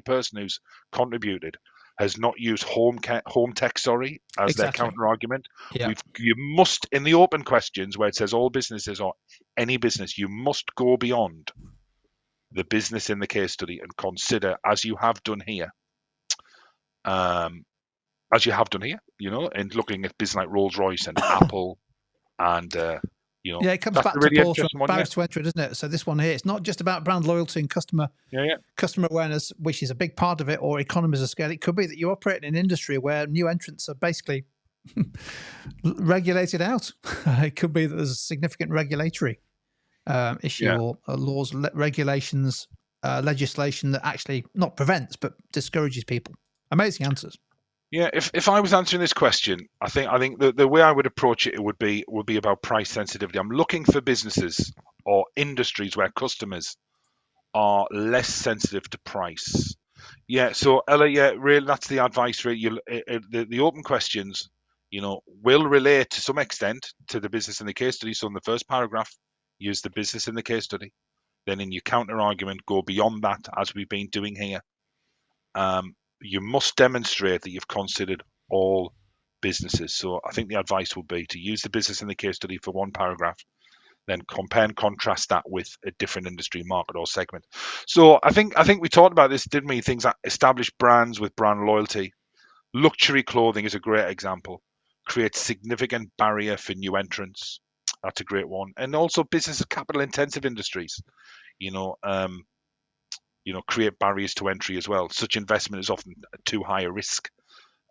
person who's contributed has not used home tech, as their Exactly. counter argument. Yeah. You must, in the open questions where it says all businesses or any business, you must go beyond the business in the case study and consider, as you have done here, and looking at business like Rolls-Royce and Apple and Yeah, it comes that's back a to really Paul's interesting one, barriers to entry, doesn't it? So this one here, it's not just about brand loyalty and customer awareness, which is a big part of it, or economies of scale. It could be that you operate in an industry where new entrants are basically regulated out. It could be that there's a significant regulatory issue or laws, regulations, legislation that actually not prevents but discourages people. Amazing answers. Yeah, if I was answering this question, I think the way I would approach it would be about price sensitivity. I'm looking for businesses or industries where customers are less sensitive to price. Yeah, so Ella, really, that's the advice. Really, the open questions, will relate to some extent to the business in the case study. So in the first paragraph, use the business in the case study. Then in your counter argument, go beyond that, as we've been doing here. You must demonstrate that you've considered all businesses. So I think the advice would be to use the business in the case study for one paragraph, then compare and contrast that with a different industry, market, or segment. So I think we talked about this, didn't we? Things like established brands with brand loyalty. Luxury clothing is a great example. Creates significant barrier for new entrants. That's a great one. And also business of capital intensive industries, create barriers to entry as well. Such investment is often too high a risk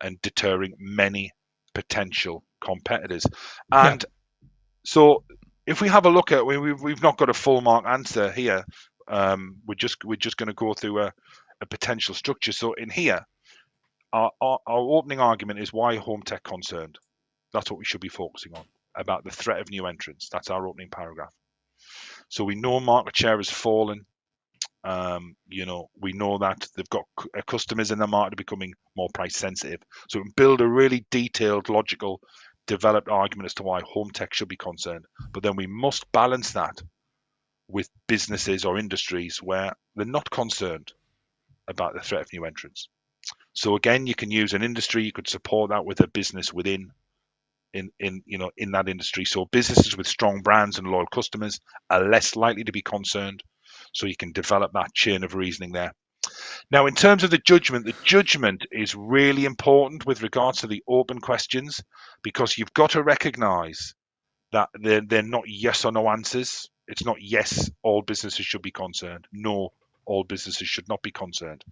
and deterring many potential competitors. And so if we have a look at, we've not got a full mark answer here. We're just going to go through a potential structure. So in here, our opening argument is why home tech concerned. That's what we should be focusing on, about the threat of new entrants. That's our opening paragraph. So we know market share has fallen. We know that they've got customers in the market becoming more price sensitive. So we can build a really detailed, logical, developed argument as to why home tech should be concerned. But then we must balance that with businesses or industries where they're not concerned about the threat of new entrants. So again, you can use an industry. You could support that with a business within in that industry. So businesses with strong brands and loyal customers are less likely to be concerned. So you can develop that chain of reasoning there. Now, in terms of the judgment is really important with regards to the open questions, because you've got to recognize that they're not yes or no answers. It's not yes, all businesses should be concerned. No, all businesses should not be concerned.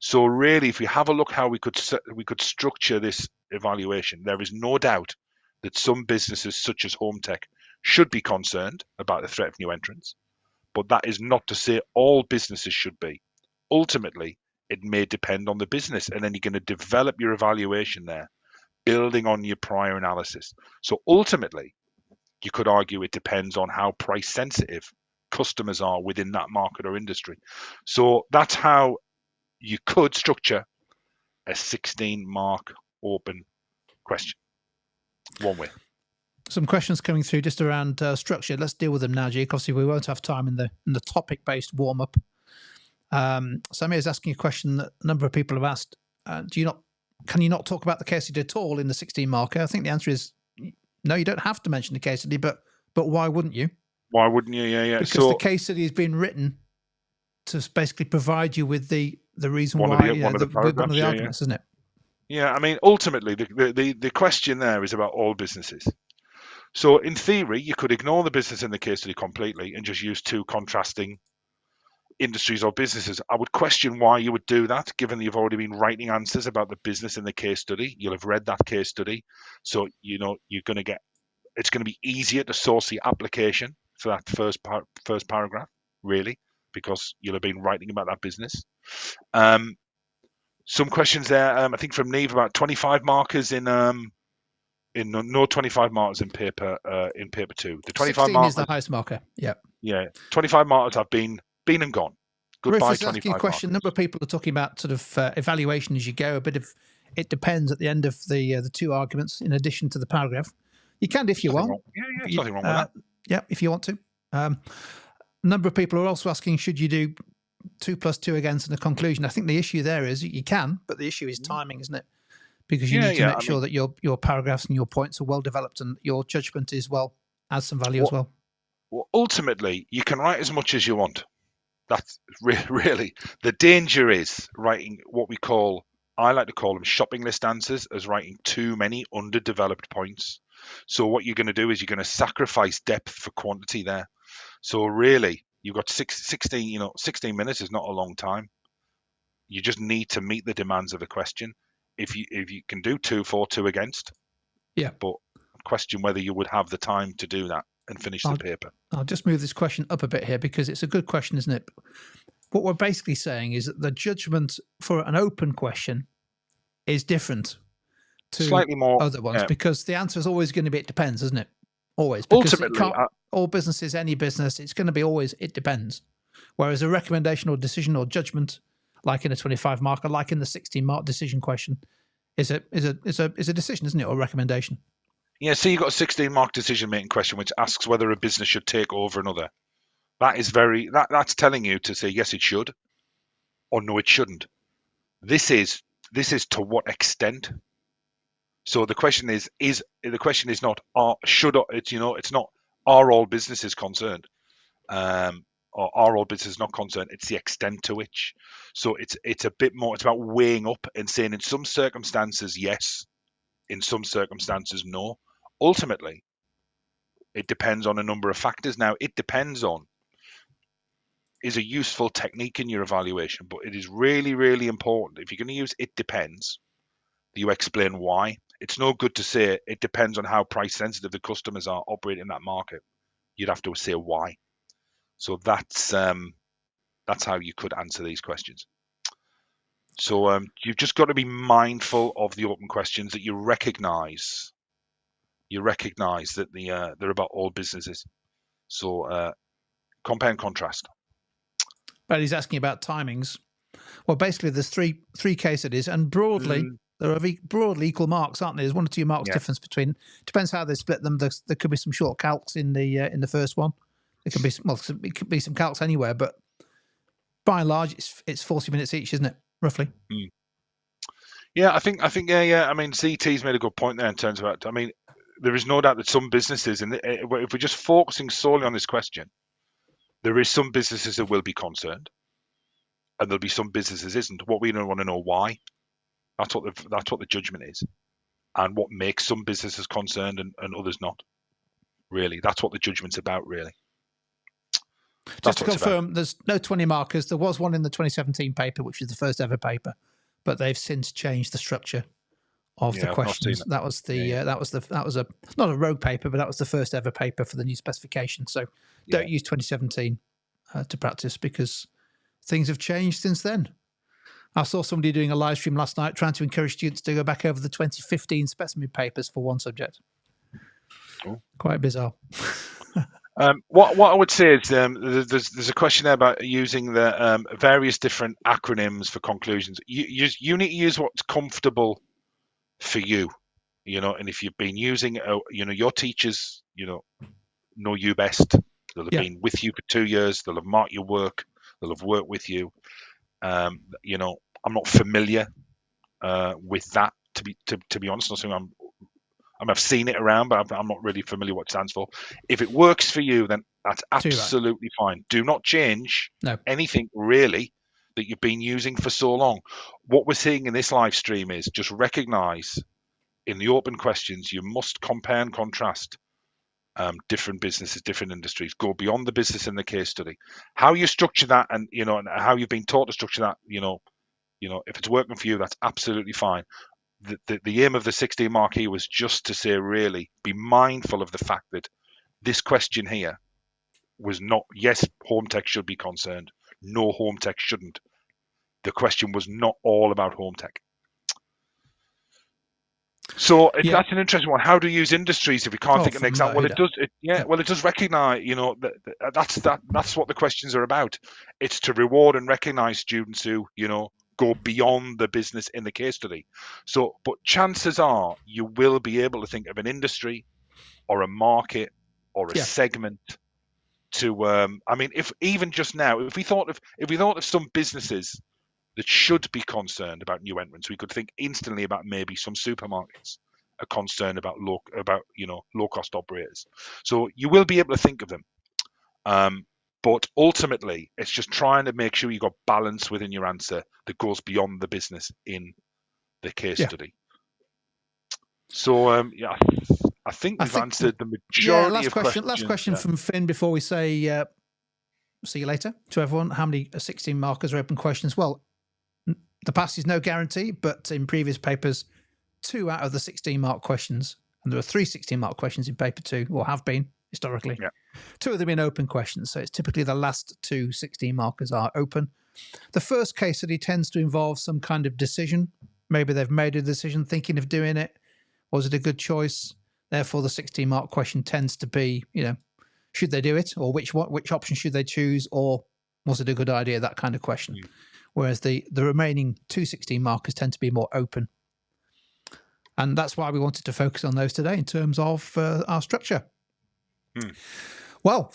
So really, if we have a look how we could structure this evaluation, there is no doubt that some businesses, such as home tech, should be concerned about the threat of new entrants. But that is not to say all businesses should be. Ultimately, it may depend on the business, and then you're going to develop your evaluation there, building on your prior analysis. So ultimately, you could argue it depends on how price sensitive customers are within that market or industry. So that's how you could structure a 16-mark open question. One way. Some questions coming through just around structure. Let's deal with them now, Jake. Obviously, we won't have time in the topic-based warm-up. Samir is asking a question that a number of people have asked. Can you not talk about the case study at all in the 16 marker? I think the answer is no, you don't have to mention the case study, but why wouldn't you? Why wouldn't you? Yeah. Because the case study has been written to basically provide you with the reason one why, of the arguments, isn't it? Yeah, I mean, ultimately, the question there is about all businesses. So in theory, you could ignore the business in the case study completely and just use two contrasting industries or businesses. I would question why you would do that, given that you've already been writing answers about the business in the case study. You'll have read that case study, so you know you're going to get. It's going to be easier to source the application for that first paragraph, really, because you'll have been writing about that business. Some questions there. I think from Neve about 25 markers in no 25 markers in paper 2. The 25 16 markers is the highest marker. Yeah. Yeah, 25 markers have been and gone. Goodbye, Rufus is asking a question. A number of people are talking about sort of evaluation as you go. A bit of it depends at the end of the two arguments, in addition to the paragraph. You can if you want. Yeah, there's nothing wrong with that. Yeah, if you want to. A number of people are also asking, should you do 2 + 2 against and a conclusion? I think the issue there is you can, but the issue is timing, isn't it? Because you need to make sure that your paragraphs and your points are well developed and your judgment is adds some value as well. Well, ultimately, you can write as much as you want. That's really the danger is writing what I like to call them shopping list answers, as writing too many underdeveloped points. So what you're going to do is you're going to sacrifice depth for quantity there. So really, you've got 16 minutes is not a long time. You just need to meet the demands of the question. If you can do 2 for, 2 against, but question whether you would have the time to do that and finish the paper. I'll just move this question up a bit here because it's a good question, isn't it? What we're basically saying is that the judgment for an open question is different to slightly more other ones because the answer is always going to be it depends, isn't it? Always. Because ultimately, all businesses, any business, it's going to be always it depends. Whereas a recommendation or decision or judgment, like in a 25 marker, like in the 16 mark decision question, is a decision, isn't it, or recommendation? Yeah, so you've got a 16-mark decision-making question which asks whether a business should take over another. That's telling you to say yes, it should, or no, it shouldn't. This is to what extent. So the question is not it's not are all businesses concerned, or are all businesses not concerned. It's the extent to which. So it's a bit more. It's about weighing up and saying in some circumstances yes, in some circumstances no. Ultimately, it depends on a number of factors. Now, it depends on is a useful technique in your evaluation, but it is really, really important. If you're going to use it depends, you explain why. It's no good to say it depends on how price sensitive the customers are operating in that market. You'd have to say why. So that's how you could answer these questions. So you've just got to be mindful of the open questions, that you recognise that they're about all businesses. So compare and contrast. But he's asking about timings. Well, basically, there's three case studies, and broadly, there are broadly equal marks, aren't there? There's 1 or 2 marks difference between. Depends how they split them. There could be some short calcs in the first one. It could be some calcs anywhere, but by and large, it's 40 minutes each, isn't it? Roughly. Yeah, I think yeah. I mean, CT's made a good point there in terms of. I mean, there is no doubt that some businesses, and if we're just focusing solely on this question, there is some businesses that will be concerned, and there'll be some businesses isn't. What we don't want to know why. That's what the judgment is, and what makes some businesses concerned and others not. Really, that's what the judgment's about. Really. Just to confirm, there's no 20 markers. There was one in the 2017 paper, which was the first ever paper, but they've since changed the structure of the questions. That was not a rogue paper, but that was the first ever paper for the new specification. So don't use 2017 to practice because things have changed since then. I saw somebody doing a live stream last night trying to encourage students to go back over the 2015 specimen papers for one subject. Cool. Quite bizarre. What I would say is there's a question there about using the various different acronyms for conclusions. You need to use what's comfortable for you, and if you've been using, your teachers, know you best. They'll have Yeah. been with you for 2 years. They'll have marked your work. They'll have worked with you. I'm not familiar with that to be honest. Not saying I've seen it around, but I'm not really familiar what it stands for. If it works for you, then that's absolutely fine. Do not change anything really that you've been using for so long. What we're seeing in this live stream is just recognize in the open questions, you must compare and contrast different businesses, different industries, go beyond the business in the case study. How you structure that and how you've been taught to structure that, if it's working for you, that's absolutely fine. The aim of the 16 marquee was just to say, really, be mindful of the fact that this question here was not, yes, home tech should be concerned. No, home tech shouldn't. The question was not all about home tech. So that's an interesting one. How do you use industries if we can't think of an example? Well, it does. Well, it does recognise. That's what the questions are about. It's to reward and recognise students who go beyond the business in the case study. So, but chances are you will be able to think of an industry or a market or a segment to. I mean, if even just now, if we thought of some businesses that should be concerned about new entrants, we could think instantly about maybe some supermarkets are concerned about low cost operators. So you will be able to think of them. But ultimately, it's just trying to make sure you got balance within your answer that goes beyond the business in the case study. So I think we've answered the majority of questions. Last question from Finn before we say see you later to everyone. How many 16 markers are open questions? Well, the pass is no guarantee, but in previous papers, 2 out of the 16 mark questions, and there are 3 16 mark questions in paper 2, or have been historically. 2 of them in open questions. So it's typically the last 2 16 markers are open. The first case study tends to involve some kind of decision. Maybe they've made a decision thinking of doing it. Was it a good choice? Therefore, the 16 mark question tends to be, should they do it? Or which option should they choose? Or was it a good idea? That kind of question. Whereas the remaining 2 16 markers tend to be more open. And that's why we wanted to focus on those today in terms of our structure. Well,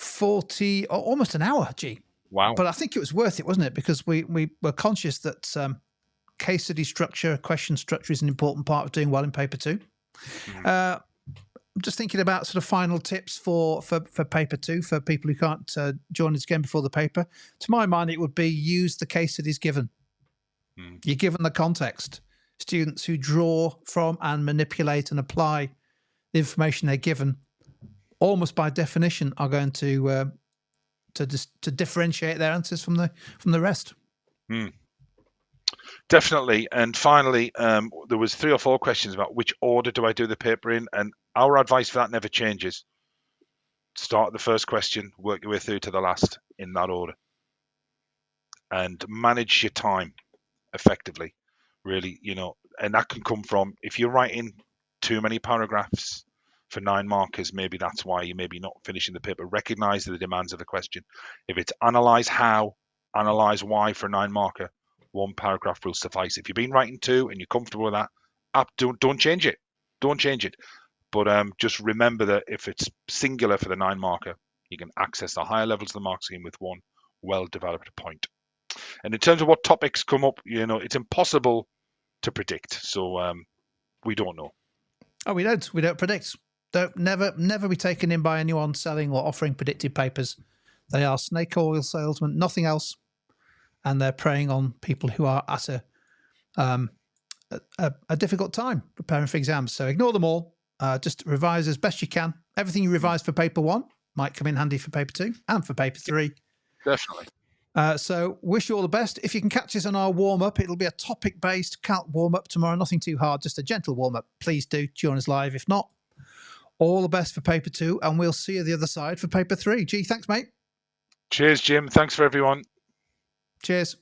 almost an hour, G. Wow. But I think it was worth it, wasn't it? Because we were conscious that case study structure, question structure is an important part of doing well in paper 2. Just thinking about sort of final tips for paper 2 for people who can't join us again before the paper. To my mind, it would be use the case studies given. You're given the context. Students who draw from and manipulate and apply the information they're given, almost by definition, are going to differentiate their answers from the rest. Definitely. And finally, there was 3 or 4 questions about which order do I do the paper in, and our advice for that never changes. Start the first question, work your way through to the last in that order, and manage your time effectively. Really, and that can come from if you're writing too many paragraphs for 9 markers, maybe that's why you may be not finishing the paper. Recognize the demands of the question. If it's analyze how, analyze why for a 9 marker, 1 paragraph will suffice. If you've been writing 2 and you're comfortable with that, don't change it. Don't change it. But just remember that if it's singular for the 9 marker, you can access the higher levels of the mark scheme with 1 well-developed point. And in terms of what topics come up, it's impossible to predict. So we don't know. Oh, we don't. We don't predict. Never be taken in by anyone selling or offering predictive papers. They are snake oil salesmen, nothing else. And they're preying on people who are at a difficult time preparing for exams. So ignore them all. Just revise as best you can. Everything you revise for paper 1 might come in handy for paper 2 and for paper 3. Definitely. So wish you all the best. If you can catch us on our warm-up, it'll be a topic-based calc warm-up tomorrow. Nothing too hard, just a gentle warm-up. Please do join us live. If not, all the best for paper 2, and we'll see you the other side for paper 3. Gee, thanks, mate. Cheers, Jim. Thanks for everyone. Cheers.